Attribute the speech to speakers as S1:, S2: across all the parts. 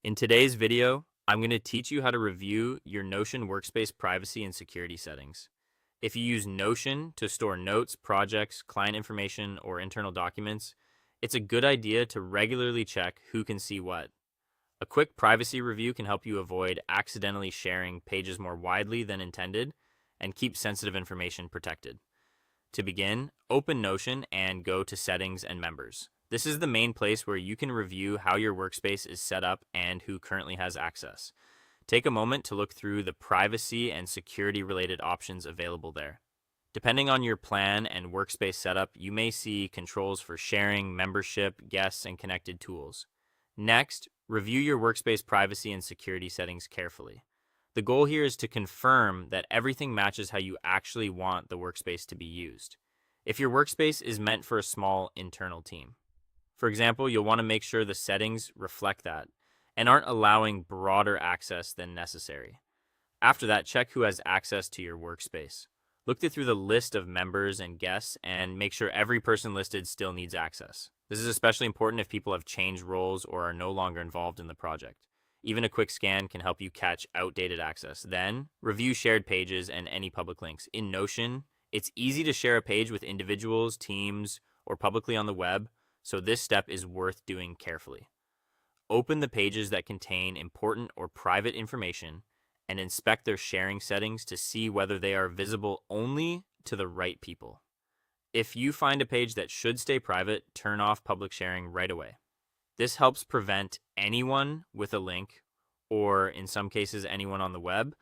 S1: In today's video, I'm going to teach you how to review your Notion workspace privacy and security settings. If you use Notion to store notes, projects, client information, or internal documents, it's a good idea to regularly check who can see what. A quick privacy review can help you avoid accidentally sharing pages more widely than intended and keep sensitive information protected. To begin, open Notion and go to Settings and Members. This is the main place where you can review how your workspace is set up and who currently has access. Take a moment to look through the privacy and security related options available there. Depending on your plan and workspace setup, you may see controls for sharing, membership, guests, and connected tools. Next, review your workspace privacy and security settings carefully. The goal here is to confirm that everything matches how you actually want the workspace to be used. If your workspace is meant for a small internal team, for example, you'll want to make sure the settings reflect that and aren't allowing broader access than necessary. After that, check who has access to your workspace. Look through the list of members and guests and make sure every person listed still needs access. This is especially important if people have changed roles or are no longer involved in the project. Even a quick scan can help you catch outdated access. Then, review shared pages and any public links. In Notion, it's easy to share a page with individuals, teams, or publicly on the web, so this step is worth doing carefully. Open the pages that contain important or private information and inspect their sharing settings to see whether they are visible only to the right people. If you find a page that should stay private, turn off public sharing right away. This helps prevent anyone with a link, or in some cases, anyone on the web,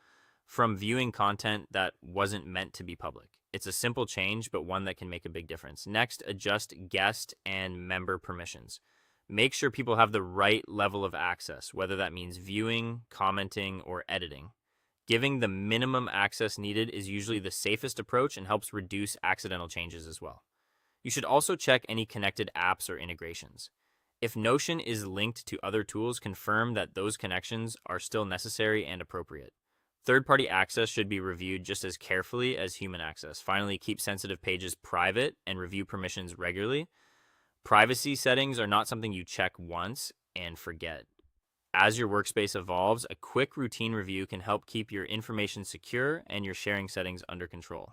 S1: from viewing content that wasn't meant to be public. It's a simple change, but one that can make a big difference. Next, adjust guest and member permissions. Make sure people have the right level of access, whether that means viewing, commenting, or editing. Giving the minimum access needed is usually the safest approach and helps reduce accidental changes as well. You should also check any connected apps or integrations. If Notion is linked to other tools, confirm that those connections are still necessary and appropriate. Third-party access should be reviewed just as carefully as human access. Finally, keep sensitive pages private and review permissions regularly. Privacy settings are not something you check once and forget. As your workspace evolves, a quick routine review can help keep your information secure and your sharing settings under control.